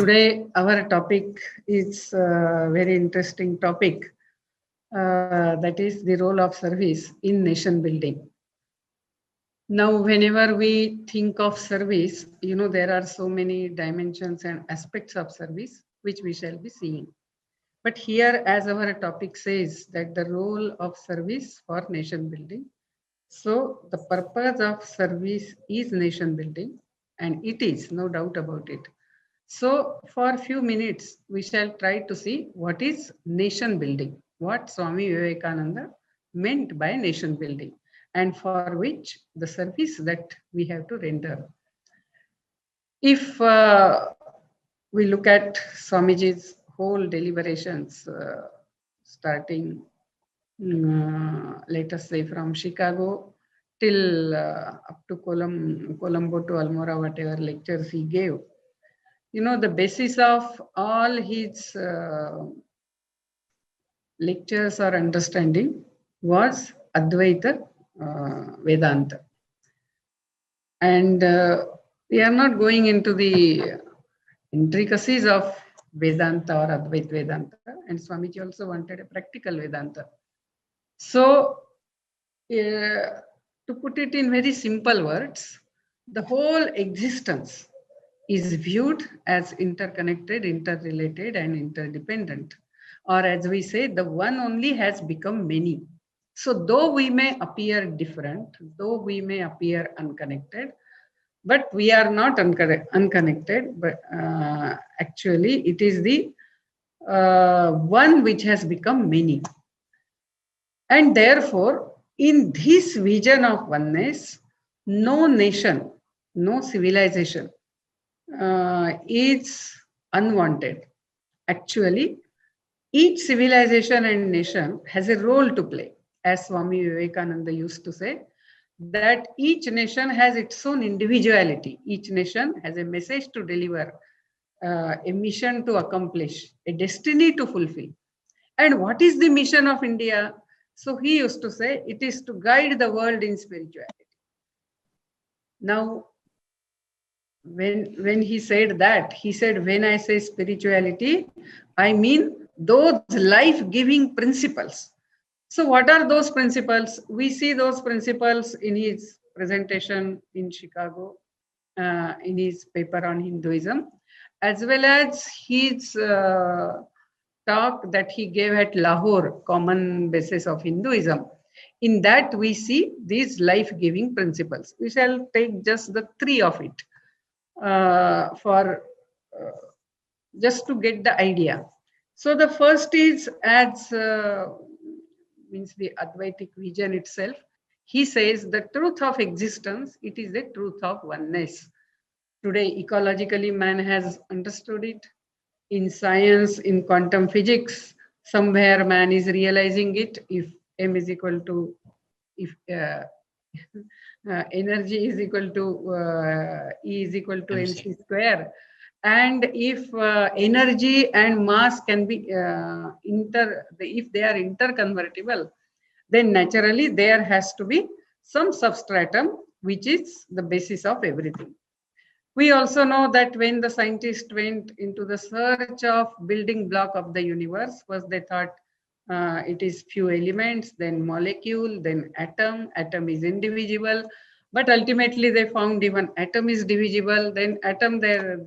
Today, our topic is a very interesting topic. That is the role of service in nation building. Now, whenever we think of service, there are so many dimensions and aspects of service, which we shall be seeing. But here, as our topic says, that the role of service for nation building. So the purpose of service is nation building, and it is, no doubt about it. So for a few minutes, we shall try to see what is nation building, what Swami Vivekananda meant by nation building, and for which the service that we have to render. If we look at Swamiji's whole deliberations, starting, let us say, from Chicago till up to Colombo to Almora, whatever lectures he gave, the basis of all his lectures or understanding was Advaita Vedanta. And we are not going into the intricacies of Vedanta or Advaita Vedanta. And Swamiji also wanted a practical Vedanta. So to put it in very simple words, the whole existence is viewed as interconnected, interrelated, and interdependent. Or as we say, the one only has become many. So though we may appear different, though we may appear unconnected, but we are not unconnected, but actually it is the one which has become many. And therefore, in this vision of oneness, no nation, no civilization is unwanted. Actually, each civilization and nation has a role to play. As Swami Vivekananda used to say, that each nation has its own individuality. Each nation has a message to deliver, a mission to accomplish, a destiny to fulfill. And what is the mission of India? So he used to say, it is to guide the world in spirituality. Now, when he said that, he said, when I say spirituality, I mean those life-giving principles. So what are those principles? We see those principles in his presentation in Chicago, in his paper on Hinduism, as well as his talk that he gave at Lahore, Common Basis of Hinduism. In that we see these life-giving principles. We shall take just the three of it for just to get the idea. So the first is, as means the Advaitic vision itself. He says the truth of existence, it is the truth of oneness. Today, ecologically, man has understood it. In science, in quantum physics, somewhere man is realizing it. If M is equal to, if energy is equal to E is equal to MC square. And if energy and mass can be if they are interconvertible, then naturally there has to be some substratum, which is the basis of everything. We also know that when the scientists went into the search of building block of the universe, first they thought it is few elements, then molecule, then atom. Atom is indivisible. But ultimately they found even atom is divisible. Then atom, there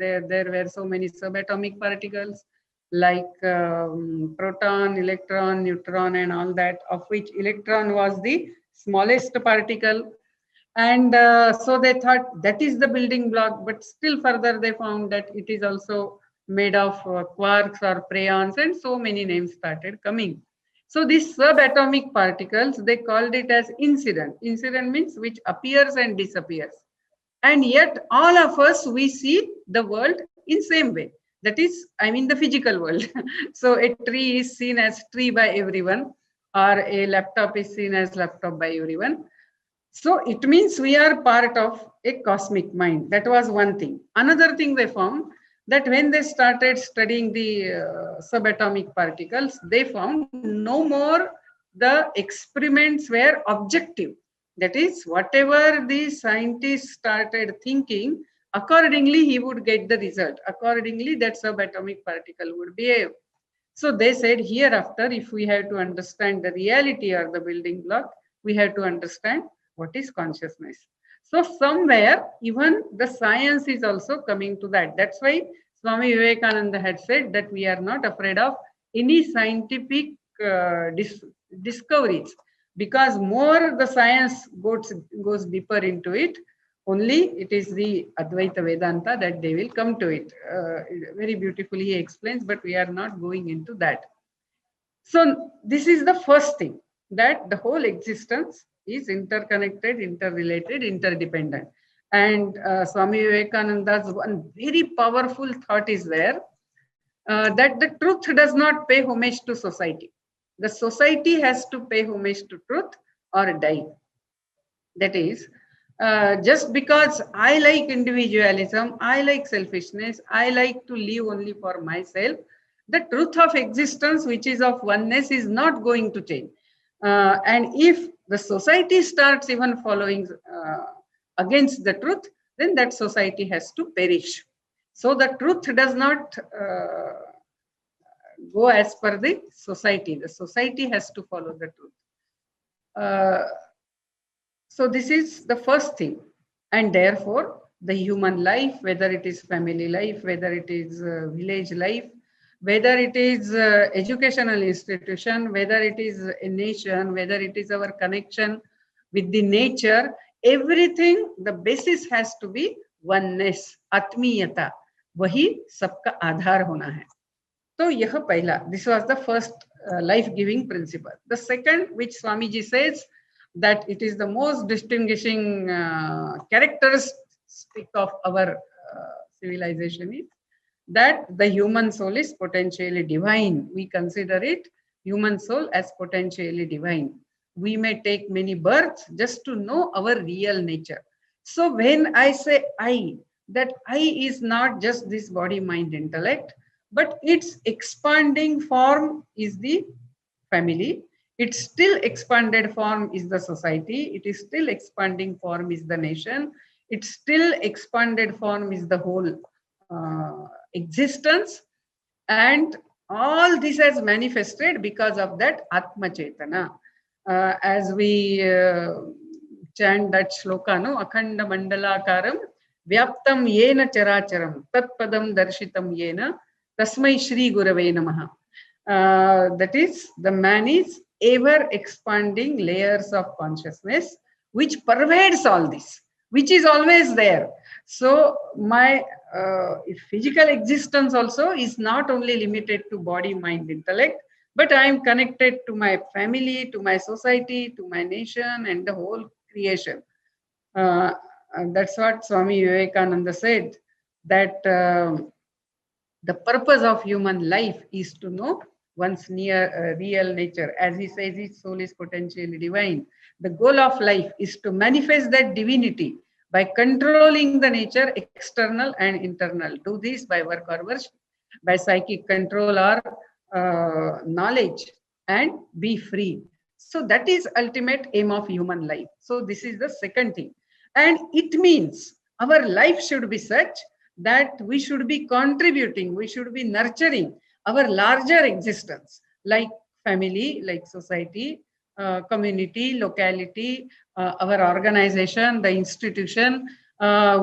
were so many subatomic particles like proton, electron, neutron, and all that, of which electron was the smallest particle. And so they thought that is the building block, but still further they found that it is also made of quarks or preons, and so many names started coming. So these subatomic particles, they called it as incident. Incident means which appears and disappears. And yet all of us, we see the world in same way. That is, I mean the physical world. So a tree is seen as tree by everyone, or a laptop is seen as laptop by everyone. So it means we are part of a cosmic mind. That was one thing. Another thing they found, that when they started studying the subatomic particles, they found no more the experiments were objective. That is, whatever the scientists started thinking, Accordingly, he would get the result. Accordingly, that subatomic particle would behave. So they said hereafter, if we have to understand the reality or the building block, we have to understand what is consciousness. So somewhere, even the science is also coming to that. That's why Swami Vivekananda had said that we are not afraid of any scientific discoveries, because more the science goes deeper into it, only it is the Advaita Vedanta that they will come to it. Very beautifully he explains, but we are not going into that. So this is the first thing, that the whole existence is interconnected, interrelated, interdependent. And Swami Vivekananda's one very powerful thought is there, that the truth does not pay homage to society. The society has to pay homage to truth or die. That is, just because I like individualism, I like selfishness, I like to live only for myself, the truth of existence, which is of oneness, is not going to change. And if the society starts even following against the truth, then that society has to perish. So the truth does not go as per the society. The society has to follow the truth. So this is the first thing. And therefore, the human life, whether it is family life, whether it is village life, whether it is educational institution, whether it is a nation, whether it is our connection with the nature, everything, the basis has to be oneness, atmiyata. वही सबका आधार होना है. तो यह पहला, this was the first life-giving principle. The second, which Swamiji says, that it is the most distinguishing characteristic of our civilization, is that the human soul is potentially divine. We consider it, human soul, as potentially divine. We may take many births just to know our real nature. So when I say I, that I is not just this body, mind, intellect, but its expanding form is the family. Its still expanded form is the society. It is still expanding form is the nation. Its still expanded form is the whole existence. And all this has manifested because of that Atma Chetana. As we chant that shloka, no? Akhanda Mandalakaram Vyaptam Yena Characharam Tat Padam Darshitam Yena Tasmai Shri Gurave Namaha. That is, the man is ever expanding layers of consciousness which pervades all this, which is always there. So my physical existence also is not only limited to body, mind, intellect, but I am connected to my family, to my society, to my nation, and the whole creation. And that's what Swami Vivekananda said, that the purpose of human life is to know one's real nature. As he says, his soul is potentially divine. The goal of life is to manifest that divinity by controlling the nature, external and internal. Do this by work or worship, by psychic control or knowledge, and be free. So that is ultimate aim of human life. So this is the second thing. And it means our life should be such that we should be contributing, we should be nurturing our larger existence, like family, like society, community, locality, our organization, the institution,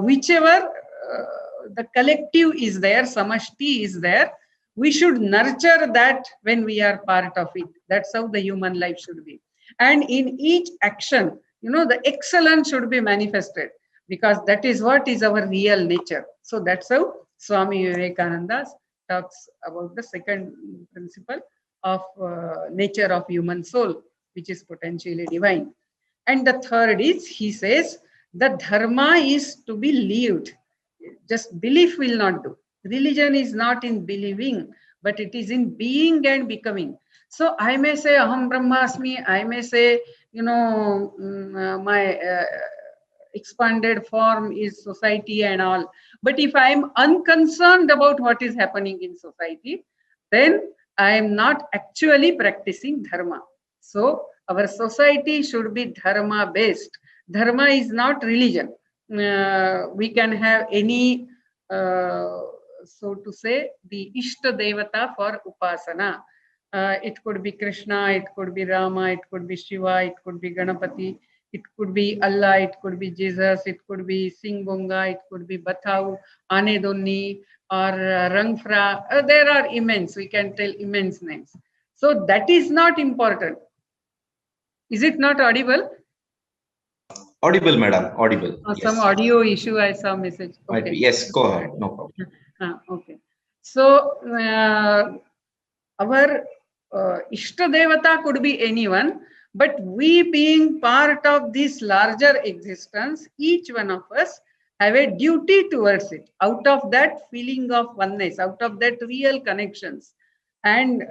whichever the collective is there, samashti is there, we should nurture that when we are part of it. That's how the human life should be. And in each action, the excellence should be manifested, because that is what is our real nature. So that's how Swami Vivekananda talks about the second principle of nature of human soul, which is potentially divine. And the third is, he says, the dharma is to be lived. Just belief will not do. Religion is not in believing, but it is in being and becoming. So I may say Aham Brahmasmi, I may say, my expanded form is society and all. But if I am unconcerned about what is happening in society, then I am not actually practicing dharma. So our society should be dharma based. Dharma is not religion. we can have any, so to say, the Ishta Devata for Upasana. It could be Krishna, it could be Rama, it could be Shiva, it could be Ganapati, it could be Allah, it could be Jesus, it could be Singbonga, it could be Bathau, Anedonni, or Rangfra. There are immense, we can tell immense names. So that is not important. Is it not audible? Audible, madam. Audible. Some Yes. audio issue, I saw message. Might Okay. be. Yes, go ahead. No problem. Okay. So our Ishta Devata could be anyone, but we being part of this larger existence, each one of us have a duty towards it. Out of that feeling of oneness, out of that real connections. And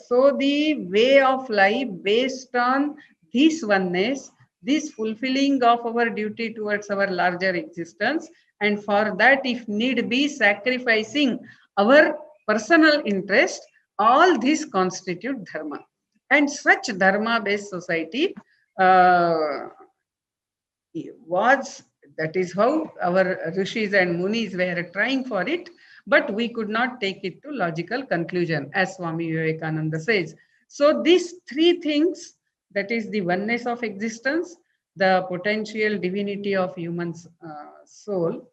so the way of life based on this oneness, this fulfilling of our duty towards our larger existence, and for that, if need be, sacrificing our personal interest, all these constitute dharma. And such dharma based society was, that is how our rishis and munis were trying for it, but we could not take it to logical conclusion, as Swami Vivekananda says. So these three things, that is the oneness of existence, the potential divinity of human's soul.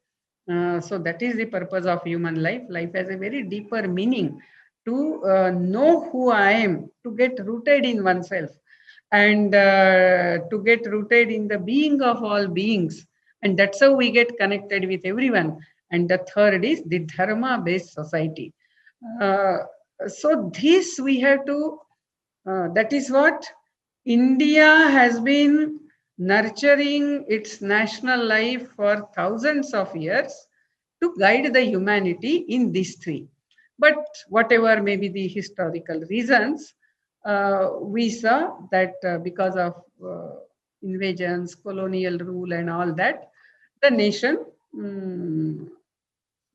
So that is the purpose of human life. Life has a very deeper meaning, to know who I am, to get rooted in oneself, and to get rooted in the being of all beings. And that's how we get connected with everyone. And the third is the dharma based society. Uh, so this we have to, that is what India has been nurturing its national life for thousands of years, to guide the humanity in these three. But whatever may be the historical reasons, we saw that because of invasions, colonial rule, and all that, the nation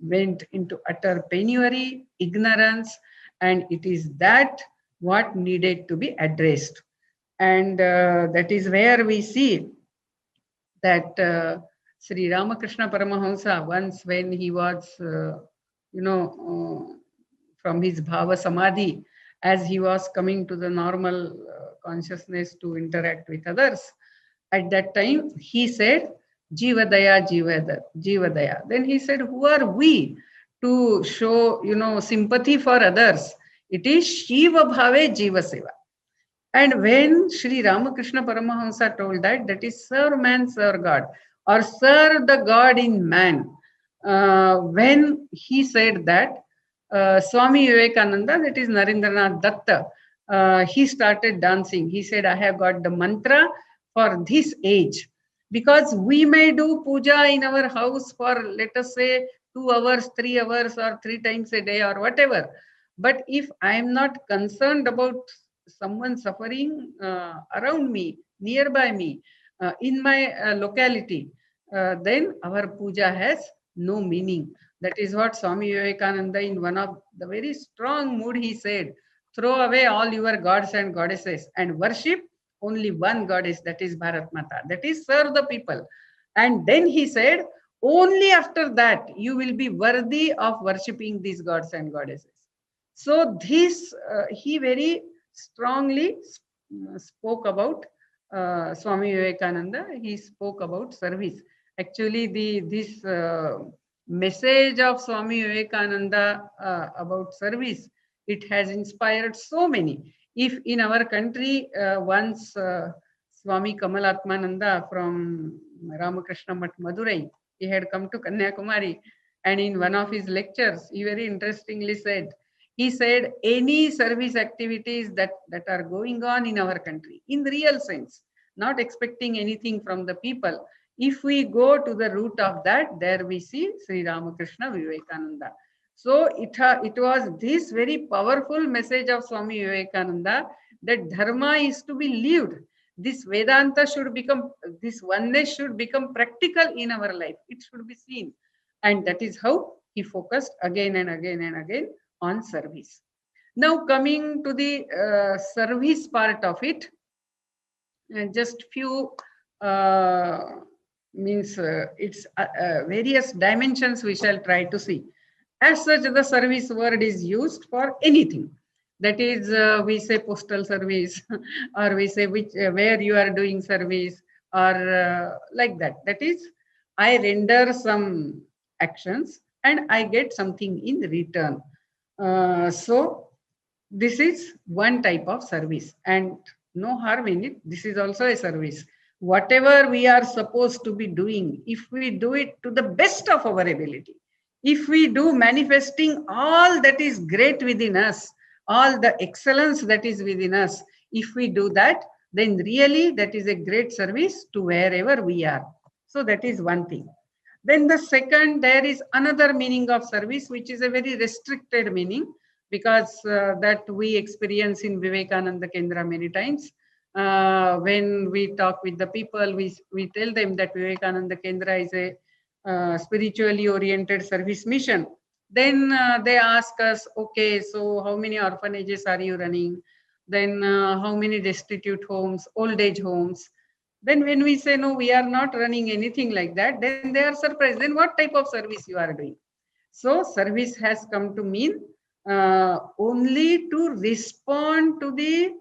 went into utter penury, ignorance, and it is that what needed to be addressed. And that is where we see that Sri Ramakrishna Paramahamsa, once when he was, from his Bhava Samadhi, as he was coming to the normal consciousness to interact with others, at that time he said, Jivadaya, Jivadaya. Then he said, who are we to show, sympathy for others? It is Shiva Bhave Jiva Seva. And when Sri Ramakrishna Paramahamsa told that, that is serve man, serve God, or serve the God in man. When he said that, Swami Vivekananda, that is Narendranath Datta, he started dancing. He said, I have got the mantra for this age. Because we may do puja in our house for, let us say, 2 hours, 3 hours, or 3 times a day, or whatever. But if I am not concerned about someone suffering around me, nearby me, in my locality, then our puja has no meaning. That is what Swami Vivekananda, in one of the very strong mood, he said, throw away all your gods and goddesses and worship only one goddess, that is Bharat Mata, that is serve the people. And then he said, only after that you will be worthy of worshipping these gods and goddesses. So this, he very strongly spoke about Swami Vivekananda. He spoke about service. Actually, this message of Swami Vivekananda about service, it has inspired so many. If in our country, once Swami Kamalatmananda from Ramakrishna Math Madurai, he had come to Kanyakumari, and in one of his lectures, he very interestingly said, he said, any service activities that are going on in our country, in real sense, not expecting anything from the people, if we go to the root of that, there we see Sri Ramakrishna Vivekananda. So it was this very powerful message of Swami Vivekananda, that dharma is to be lived. This Vedanta should become, this oneness should become practical in our life. It should be seen. And that is how he focused again and again and again on service. Now coming to the service part of it, just few means its various dimensions we shall try to see. As such, the service word is used for anything. That is, we say postal service, or we say which where you are doing service, or like that. That is, I render some actions and I get something in return. So this is one type of service, and no harm in it. This is also a service. Whatever we are supposed to be doing, if we do it to the best of our ability, if we do manifesting all that is great within us, all the excellence that is within us, if we do that, then really that is a great service to wherever we are. So that is one thing. Then the second, there is another meaning of service, which is a very restricted meaning, because that we experience in Vivekananda Kendra many times. When we talk with the people, we tell them that Vivekananda Kendra is a spiritually oriented service mission. Then they ask us, okay, so how many orphanages are you running? Then how many destitute homes, old age homes? Then when we say, no, we are not running anything like that, then they are surprised. Then what type of service you are doing? So service has come to mean only to respond to the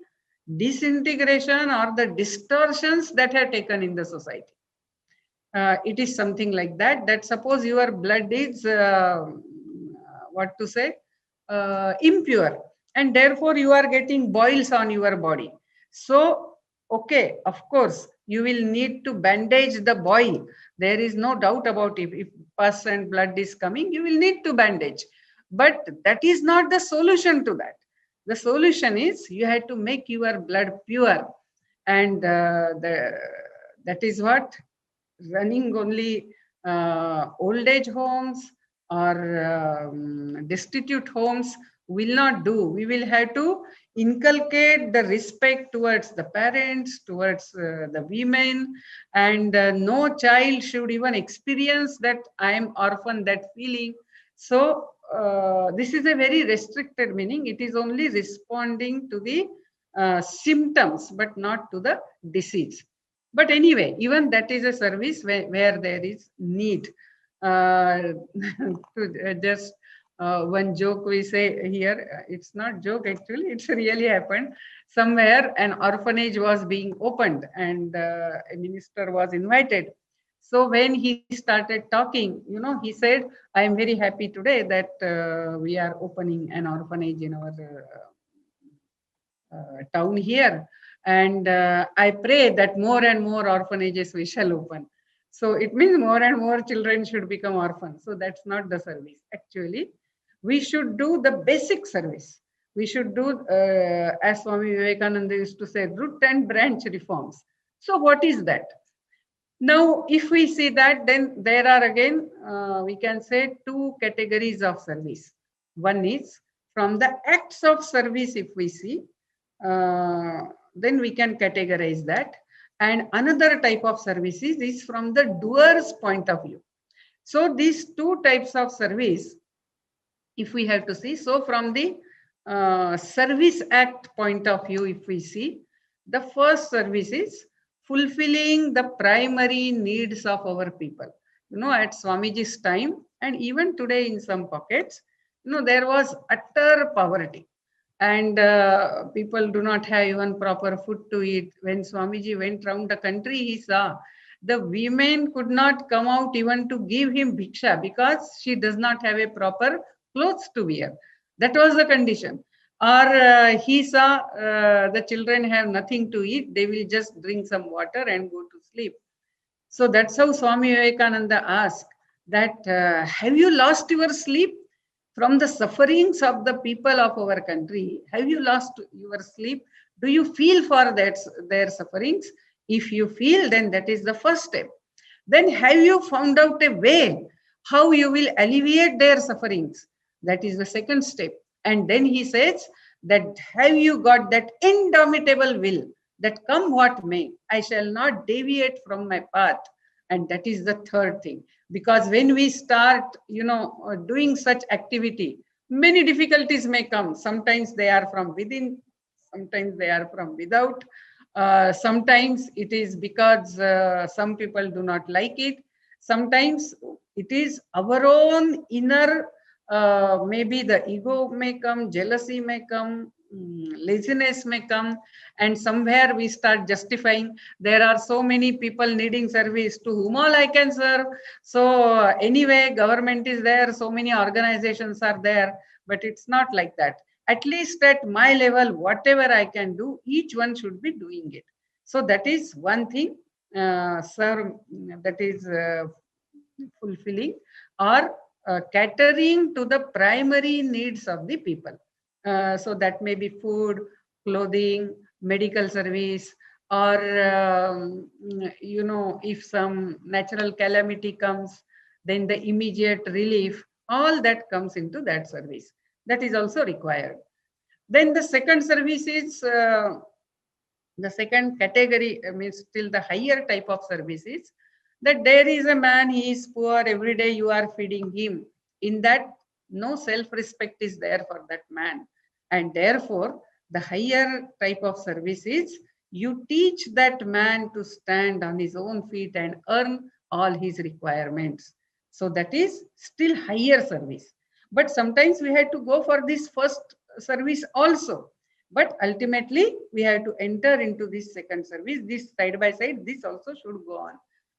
disintegration or the distortions that are taken in the society. It is something like that, that suppose your blood is, what to say, impure, and therefore you are getting boils on your body. So, okay, of course, you will need to bandage the boil. There is no doubt about it. If pus and blood is coming, you will need to bandage. But that is not the solution to that. The solution is you have to make your blood pure. And that is what running only old age homes or destitute homes will not do. We will have to inculcate the respect towards the parents, towards the women, and no child should even experience that I am orphan, that feeling. So this is a very restricted meaning. It is only responding to the symptoms, but not to the disease. But anyway, even that is a service where there is need. To just one joke we say here, it's not joke actually, it's really happened. Somewhere an orphanage was being opened and a minister was invited. So when he started talking, he said, I am very happy today that we are opening an orphanage in our town here. And I pray that more and more orphanages we shall open. So it means more and more children should become orphans. So that's not the service. Actually, we should do the basic service. We should do, as Swami Vivekananda used to say, root and branch reforms. So what is that? Now, if we see that, then there are again, we can say two categories of service. One is from the acts of service, if we see, then we can categorize that. And another type of services is from the doer's point of view. So these two types of service, if we have to see, so from the service act point of view, if we see, the first service is fulfilling the primary needs of our people. At Swamiji's time, and even today in some pockets, there was utter poverty. And people do not have even proper food to eat. When Swamiji went around the country, he saw the women could not come out even to give him bhiksha because she does not have a proper clothes to wear. That was the condition. Or he saw the children have nothing to eat. They will just drink some water and go to sleep. So that's how Swami Vivekananda asked that, have you lost your sleep? From the sufferings of the people of our country, have you lost your sleep? Do you feel for their sufferings? If you feel, then that is the first step. Then have you found out a way how you will alleviate their sufferings? That is the second step. And then he says that have you got that indomitable will that come what may, I shall not deviate from my path. And that is the third thing. Because when we start, doing such activity, many difficulties may come. Sometimes they are from within, sometimes they are from without. Sometimes it is because some people do not like it. Sometimes it is our own inner, maybe the ego may come, jealousy may come, laziness may come, and somewhere we start justifying. There are so many people needing service, to whom all I can serve. So anyway, government is there, so many organizations are there, but it's not like that. At least at my level, whatever I can do, each one should be doing it. So that is one thing, sir, that is fulfilling or catering to the primary needs of the people. So that may be food, clothing, medical service, or if some natural calamity comes, then the immediate relief, all that comes into that service. That is also required. Then the second service is the second category, means still the higher type of services, that there is a man, he is poor, every day you are feeding him. In that, no self-respect is there for that man. And therefore, the higher type of service is you teach that man to stand on his own feet and earn all his requirements. So that is still higher service. But sometimes we had to go for this first service also. But ultimately, we have to enter into this second service. This side by side, this also should go on.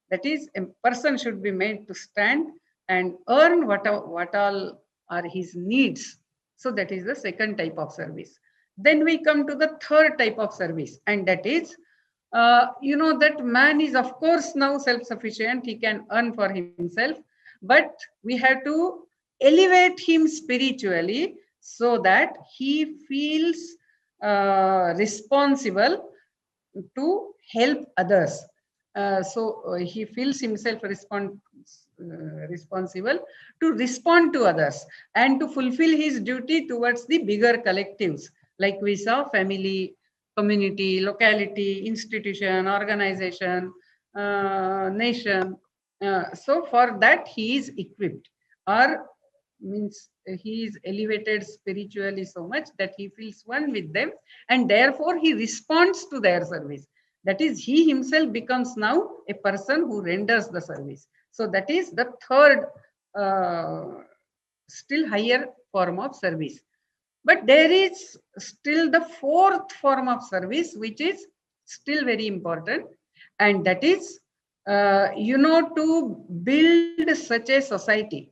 That is, a person should be made to stand and earn what all are his needs. So that is the second type of service. Then we come to the third type of service, and that is, that man is of course now self-sufficient. He can earn for himself, but we have to elevate him spiritually so that he feels responsible to help others. So he feels himself responsible to respond to others and to fulfill his duty towards the bigger collectives, like we saw family, community, locality, institution, organization, nation. So for that he is equipped, or means he is elevated spiritually so much that he feels one with them, and therefore he responds to their service. That is, he himself becomes now a person who renders the service. So that is the third, still higher form of service. But there is still the fourth form of service, which is still very important, and that is, to build such a society,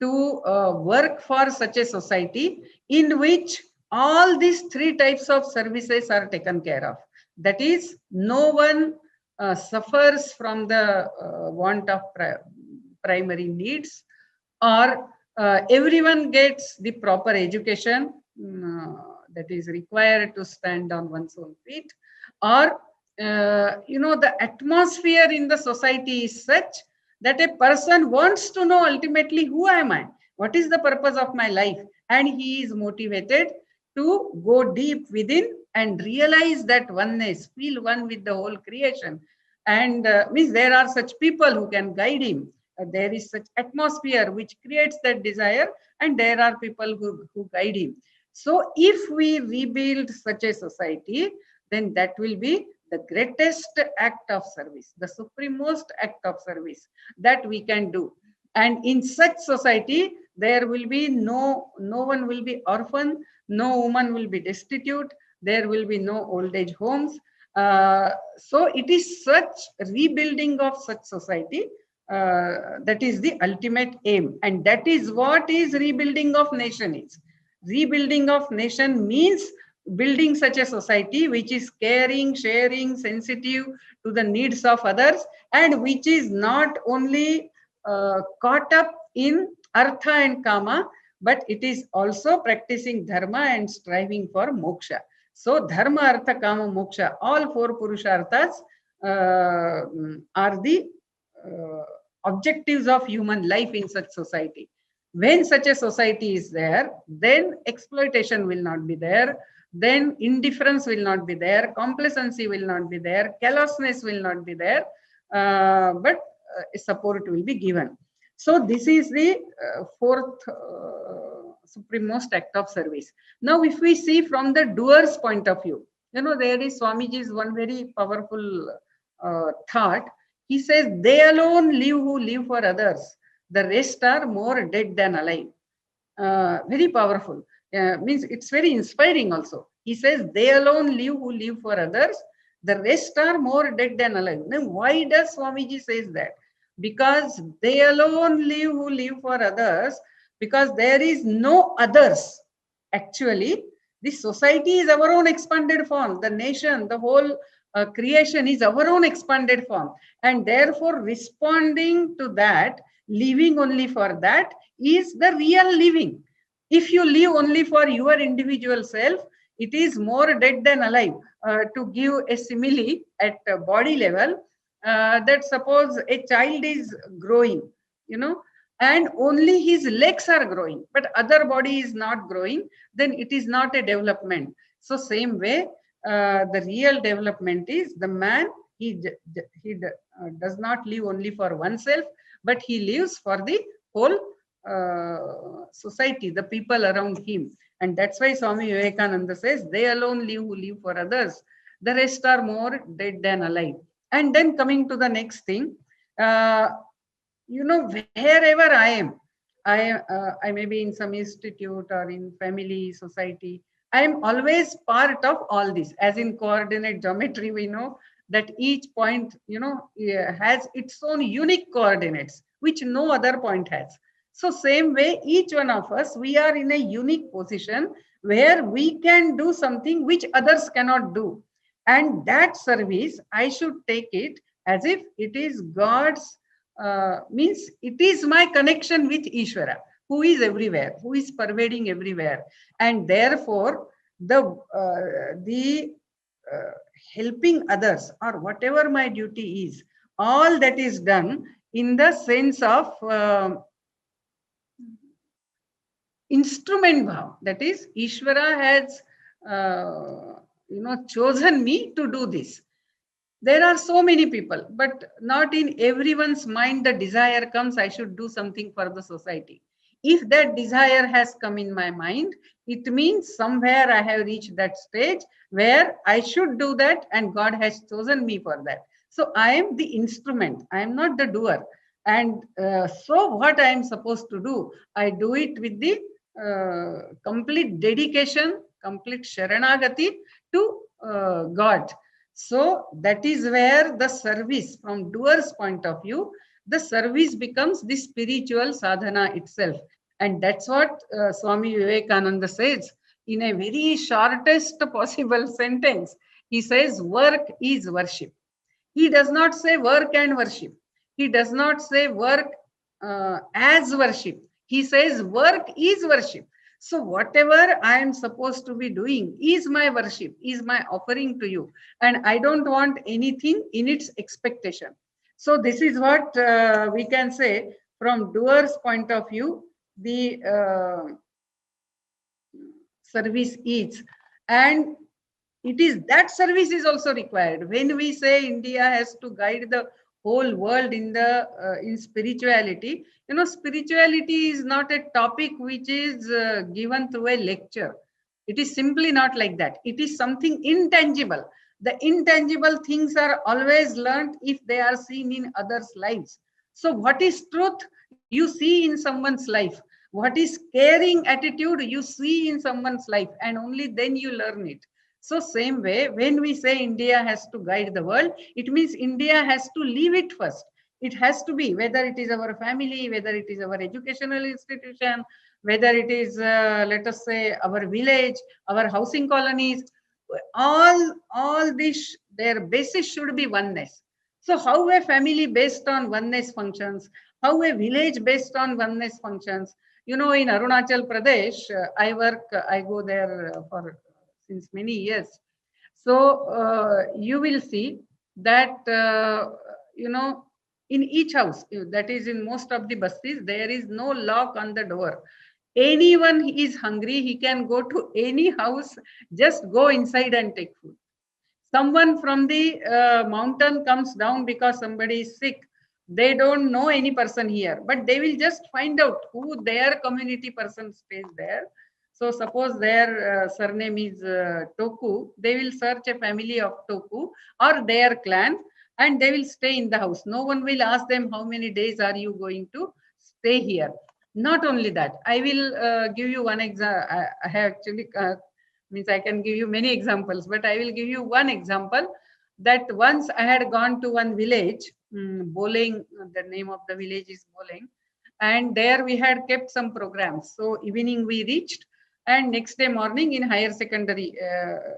to work for such a society in which all these three types of services are taken care of. That is, no one suffers from the want of primary needs, or everyone gets the proper education that is required to stand on one's own feet, or the atmosphere in the society is such that a person wants to know ultimately, who am I, what is the purpose of my life, and he is motivated to go deep within and realize that oneness, feel one with the whole creation. And means there are such people who can guide him. There is such atmosphere which creates that desire, and there are people who guide him. So if we rebuild such a society, then that will be the greatest act of service, the supremest act of service that we can do. And in such society, there will be no one will be orphan, no woman will be destitute, there will be no old age homes. So it is such rebuilding of such society that is the ultimate aim, and that is what is rebuilding of nation is. Rebuilding of nation means building such a society which is caring, sharing, sensitive to the needs of others, and which is not only caught up in artha and kama, but it is also practicing dharma and striving for moksha. So dharma, artha, kama, moksha, all four purusharthas are the objectives of human life in such society. When such a society is there, then exploitation will not be there, then indifference will not be there, complacency will not be there, callousness will not be there, but support will be given. So this is the fourth supremest act of service. Now, if we see from the doer's point of view, You know, there is Swamiji's one very powerful thought. He says, they alone live who live for others. The rest are more dead than alive. Very powerful. Means it's very inspiring also. He says, they alone live who live for others. The rest are more dead than alive. Now, why does Swamiji says that? Because they alone live who live for others, because there is no others. Actually, this society is our own expanded form. The nation, the whole creation is our own expanded form. And therefore, responding to that, living only for that, is the real living. If you live only for your individual self, it is more dead than alive. To give a simile at body level, that suppose a child is growing, you know, and only his legs are growing, but other body is not growing, then it is not a development. So same way, the real development is the man, he does not live only for oneself, but he lives for the whole society, the people around him. And that's why Swami Vivekananda says, they alone live who live for others. The rest are more dead than alive. And then coming to the next thing, you know, wherever I am, I may be in some institute or in family, society, I am always part of all this. As in coordinate geometry, we know that each point, you know, has its own unique coordinates, which no other point has. So same way, each one of us, we are in a unique position where we can do something which others cannot do. And that service, I should take it as if it is God's, means it is my connection with Ishvara, who is everywhere, who is pervading everywhere. And therefore, the helping others, or whatever my duty is, all that is done in the sense of instrument bhav. That is, Ishvara has you know, chosen me to do this. There are so many people, but not in everyone's mind the desire comes, I should do something for the society. If that desire has come in my mind, it means somewhere I have reached that stage where I should do that, and God has chosen me for that. So I am the instrument, I am not the doer. And so what I am supposed to do, I do it with the complete dedication, complete sharanagati to God. So that is where the service, from doer's point of view, the service becomes the spiritual sadhana itself. And that's what Swami Vivekananda says in a very shortest possible sentence. He says, work is worship. He does not say work and worship. He does not say work as worship. He says work is worship. So whatever I am supposed to be doing is my worship, is my offering to you. And I don't want anything in its expectation. So this is what we can say from doer's point of view, the service is. And it is that service is also required. When we say India has to guide the whole world in the in spirituality, you know, spirituality is not a topic which is given through a lecture. It is simply not like that. It is something intangible. The intangible things are always learned if they are seen in others' lives. So what is truth you see in someone's life? What is caring attitude you see in someone's life, and only then you learn it. So same way, when we say India has to guide the world, it means India has to leave it first. It has to be, whether it is our family, whether it is our educational institution, whether it is, let us say, our village, our housing colonies, all this, their basis should be oneness. So how a family based on oneness functions, how a village based on oneness functions. You know, in Arunachal Pradesh, I go there for since many years. So you will see that, you know, in each house, that is in most of the bastis, there is no lock on the door. Anyone is hungry, he can go to any house, just go inside and take food. Someone from the mountain comes down because somebody is sick. They don't know any person here, but they will just find out who their community person stays there. So suppose their surname is Toku, they will search a family of Toku or their clan, and they will stay in the house. No one will ask them how many days are you going to stay here. Not only that, I will give you one example. I have actually means I can give you many examples, but I will give you one example that once I had gone to one village, Boleng, the name of the village is Boleng, and there we had kept some programs. So evening we reached, and next day morning in higher secondary,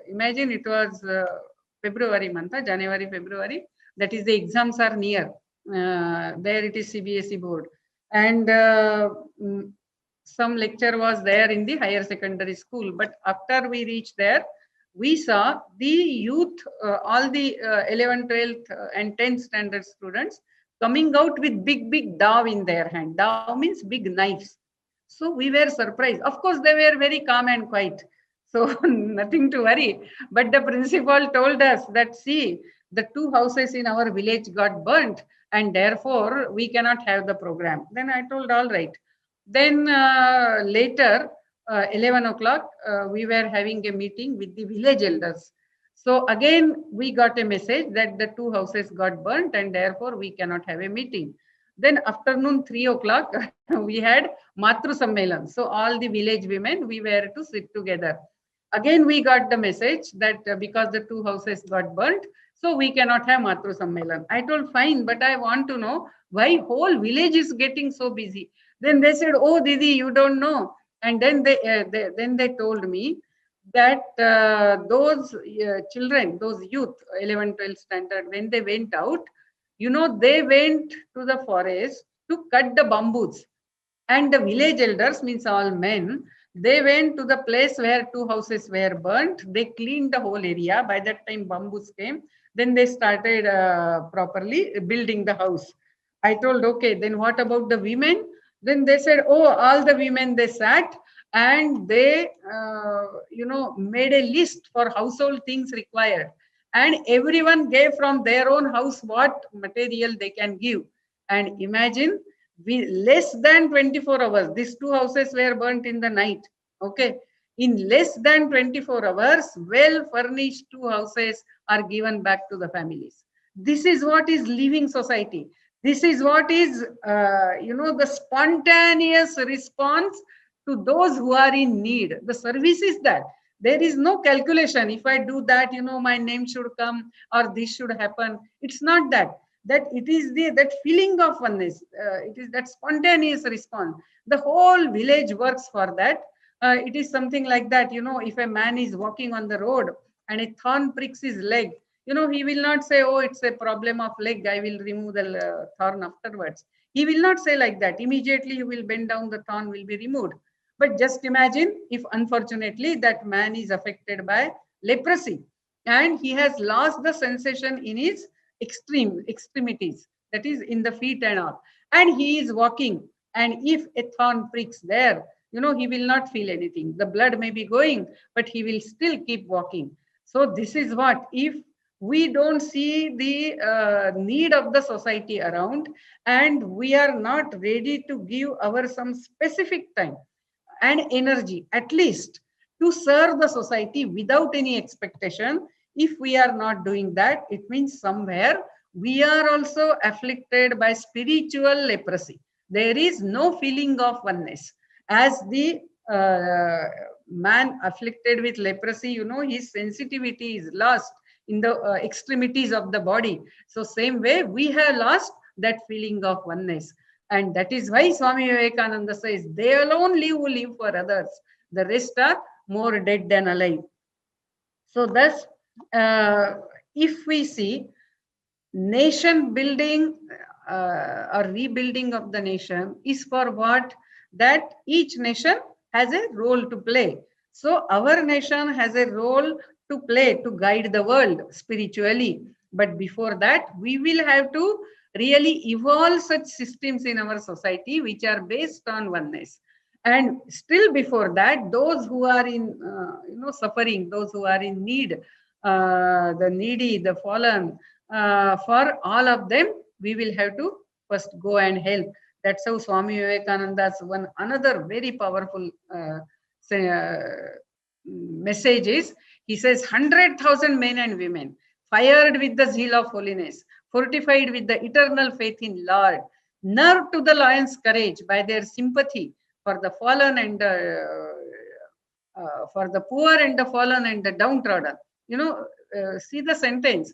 imagine it was February month, January, February, that is the exams are near. There it is CBSE board, and some lecture was there in the higher secondary school. But after we reached there, we saw the youth, all the 11th, 12th and 10th standard students coming out with big dao in their hand. Dao means big knives. So we were surprised. Of course, they were very calm and quiet. So nothing to worry. But the principal told us that, see, the 2 houses in our village got burnt, and therefore we cannot have the program. Then I told, all right. Then later, 11 o'clock, we were having a meeting with the village elders. So again, we got a message that the 2 houses got burnt, and therefore we cannot have a meeting. Then afternoon 3 o'clock, we had Matru Sammelan. So all the village women, we were to sit together. Again, we got the message that because the 2 houses got burnt, so we cannot have Matru Sammelan. I told, fine, but I want to know why whole village is getting so busy. Then they said, oh, Didi, you don't know. And then they told me that those children, those youth, 11, 12 standard, when they went out, they went to the forest to cut the bamboos. And the village elders, means all men, they went to the place where 2 houses were burnt. They cleaned the whole area. By that time, bamboos came. Then they started properly building the house. I told, okay, then what about the women? Then they said, oh, all the women, they sat and they, made a list for household things required. And everyone gave from their own house what material they can give. And imagine, less than 24 hours, these 2 houses were burnt in the night. Okay. In less than 24 hours, well furnished 2 houses are given back to the families. This is what is living society. This is what is, the spontaneous response to those who are in need. The service is that. There is no calculation. If I do that, my name should come or this should happen. It's not that. That it is that feeling of oneness. It is that spontaneous response. The whole village works for that. It is something like that. If a man is walking on the road and a thorn pricks his leg, he will not say, oh, it's a problem of leg, I will remove the thorn afterwards. He will not say like that. Immediately he will bend down, the thorn will be removed. But just imagine if unfortunately that man is affected by leprosy and he has lost the sensation in his extremities, that is in the feet and all. And he is walking, and if a thorn pricks there, he will not feel anything. The blood may be going, but he will still keep walking. So this is what, if we don't see the need of the society around, and we are not ready to give our some specific time and energy, at least to serve the society without any expectation. If we are not doing that, it means somewhere we are also afflicted by spiritual leprosy. There is no feeling of oneness. As the man afflicted with leprosy, his sensitivity is lost in the extremities of the body. So same way we have lost that feeling of oneness. And that is why Swami Vivekananda says, they alone live who live for others. The rest are more dead than alive. So thus, if we see nation building or rebuilding of the nation is for what? That each nation has a role to play. So our nation has a role to play to guide the world spiritually. But before that, we will have to really evolve such systems in our society which are based on oneness. And still before that, those who are in suffering, those who are in need, the needy, the fallen, for all of them, we will have to first go and help. That's how Swami Vivekananda's another very powerful message is, he says, 100,000 men and women, fired with the zeal of holiness, fortified with the eternal faith in Lord, nerved to the lion's courage by their sympathy for the fallen and for the poor and the fallen and the downtrodden. See the sentence.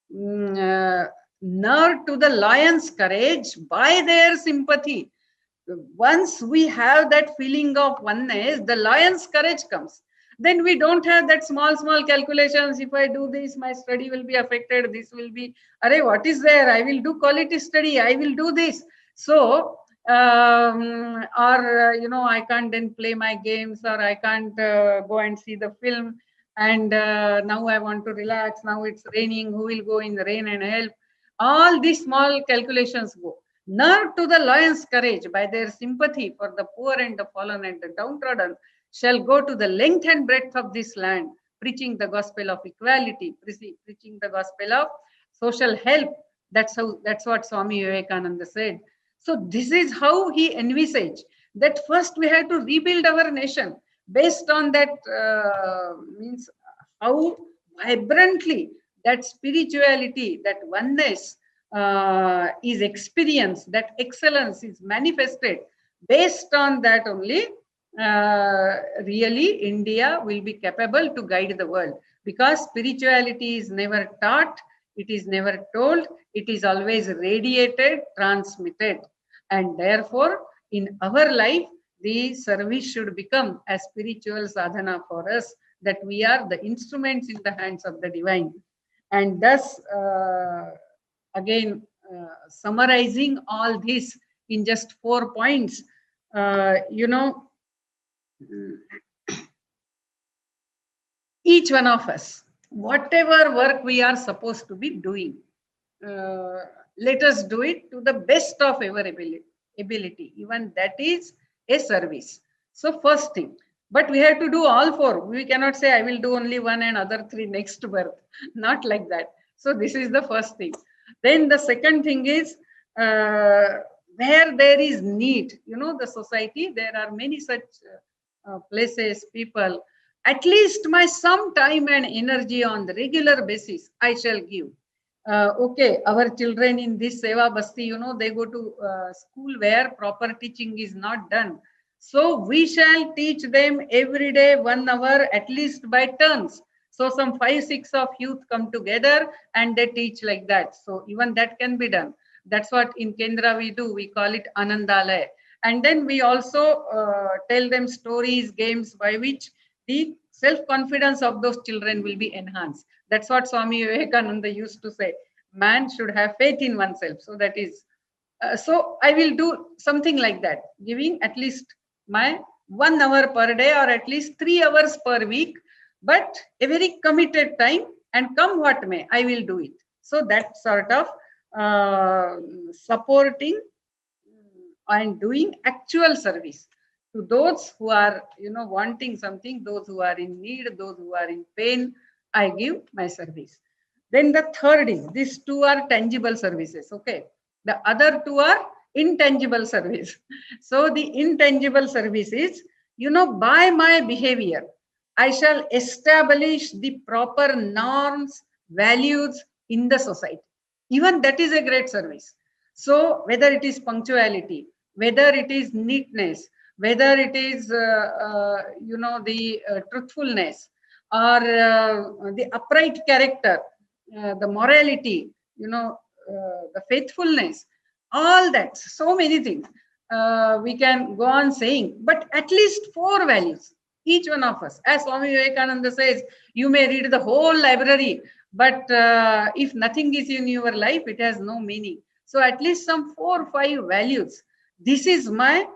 Nerved to the lion's courage by their sympathy. Once we have that feeling of oneness, the lion's courage comes. Then we don't have that small calculations. If I do this, my study will be affected. This will be, what is there? I will do quality study. I will do this. So, I can't then play my games, or I can't go and see the film. And now I want to relax. Now it's raining. Who will go in the rain and help? All these small calculations go. Nerved to the lion's courage by their sympathy for the poor and the fallen and the downtrodden, shall go to the length and breadth of this land, preaching the gospel of equality, preaching the gospel of social help. That's what Swami Vivekananda said. So this is how he envisaged that first we have to rebuild our nation based on that, means how vibrantly that spirituality, that oneness is experienced, that excellence is manifested. Based on that only, really India will be capable to guide the world, because spirituality is never taught, it is never told, it is always radiated, transmitted. And therefore, in our life, the service should become a spiritual sadhana for us, that we are the instruments in the hands of the divine. And thus, again, summarizing all this in just 4 points, each one of us, whatever work we are supposed to be doing, let us do it to the best of our ability. Even that is a service. So first thing, but we have to do all 4. We cannot say I will do only 1 and other 3 next birth. Not like that. So this is the first thing. Then the second thing is, where there is need, the society, there are many such places, people, at least my some time and energy on the regular basis, I shall give. Okay, our children in this Seva Basti, they go to school where proper teaching is not done. So we shall teach them every day 1 hour, at least by turns. So some 5-6 of youth come together and they teach like that. So even that can be done. That's what in Kendra we do. We call it Anandalaya. And then we also tell them stories, games by which the self-confidence of those children will be enhanced. That's what Swami Vivekananda used to say. Man should have faith in oneself. So that is, so I will do something like that, giving at least my 1 hour per day, or at least 3 hours per week, but a very committed time, and come what may, I will do it. So that sort of supporting and doing actual service to those who are, wanting something, those who are in need, those who are in pain, I give my service. Then the third is, these 2 are tangible services, okay? The other 2 are intangible service. So the intangible service is, by my behavior, I shall establish the proper norms, values in the society. Even that is a great service. So whether it is punctuality, whether it is neatness, whether it is, the truthfulness, or the upright character, the morality, the faithfulness, all that, so many things we can go on saying, but at least 4 values, each one of us. As Swami Vivekananda says, you may read the whole library, but if nothing is in your life, it has no meaning. So at least some 4 or 5 values. This is my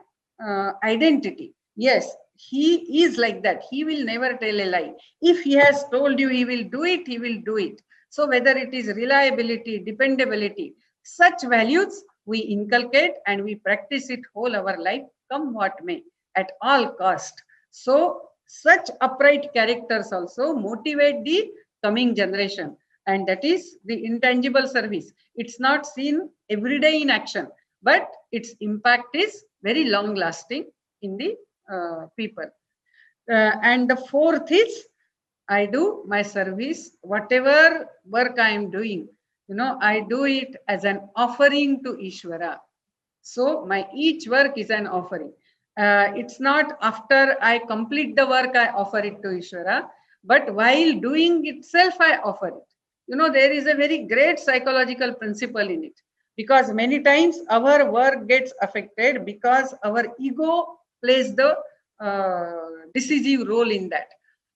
identity. Yes, he is like that. He will never tell a lie. If he has told you he will do it, he will do it. So whether it is reliability, dependability, such values we inculcate and we practice it whole our life, come what may, at all cost. So such upright characters also motivate the coming generation. And that is the intangible service. It's not seen every day in action, but its impact is very long lasting in the people. And the fourth is, I do my service, whatever work I am doing, I do it as an offering to Ishvara. So my each work is an offering. It's not after I complete the work, I offer it to Ishvara, but while doing itself, I offer it. There is a very great psychological principle in it, because many times our work gets affected because our ego plays the decisive role in that.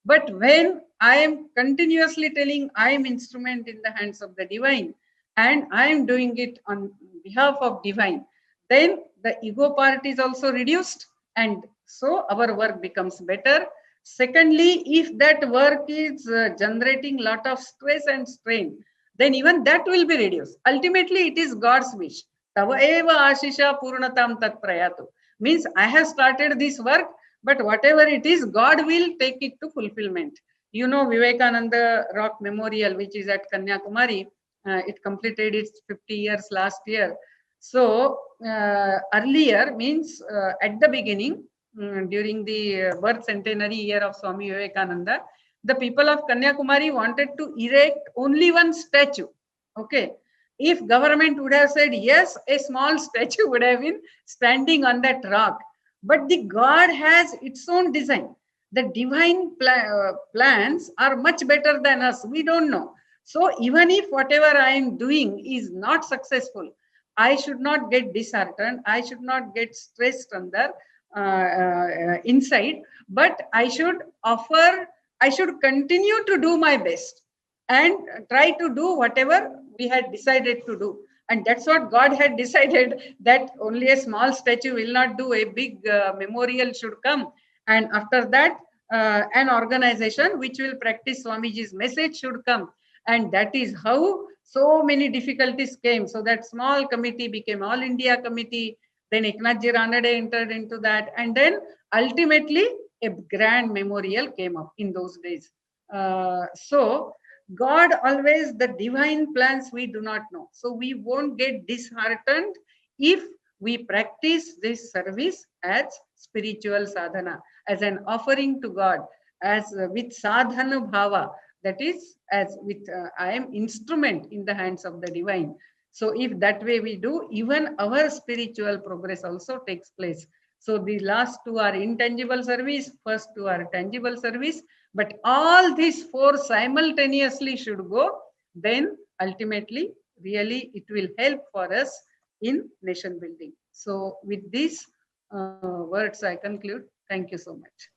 But when I am continuously telling I am instrument in the hands of the divine and I am doing it on behalf of divine, then the ego part is also reduced, and so our work becomes better. Secondly, if that work is generating lot of stress and strain, then even that will be reduced. Ultimately, it is God's wish. Tava eva ashisha purnatam tat prayatu. Means I have started this work, but whatever it is, God will take it to fulfillment. Vivekananda Rock Memorial, which is at Kanyakumari, it completed its 50 years last year. So earlier means at the beginning, during the birth centenary year of Swami Vivekananda, the people of Kanyakumari wanted to erect only one statue. Okay. If government would have said yes, a small statue would have been standing on that rock. But the God has its own design. The divine plans are much better than us. We don't know. So even if whatever I am doing is not successful, I should not get disheartened. I should not get stressed on the inside, but I should continue to do my best and try to do whatever we had decided to do. And that's what God had decided, that only a small statue will not do, a big memorial should come. And after that, an organization which will practice Swamiji's message should come. And that is how so many difficulties came. So that small committee became All India Committee. Then Eknathji Ranade entered into that. And then ultimately a grand memorial came up in those days. So God always, the divine plans we do not know. So we won't get disheartened if we practice this service as spiritual sadhana, as an offering to God, as with sadhana bhava. That is, as with I am instrument in the hands of the divine. So if that way we do, even our spiritual progress also takes place. So the last two are intangible service, first two are tangible service, but all these four simultaneously should go. Then ultimately, really, it will help for us in nation building. So with these words, I conclude. Thank you so much.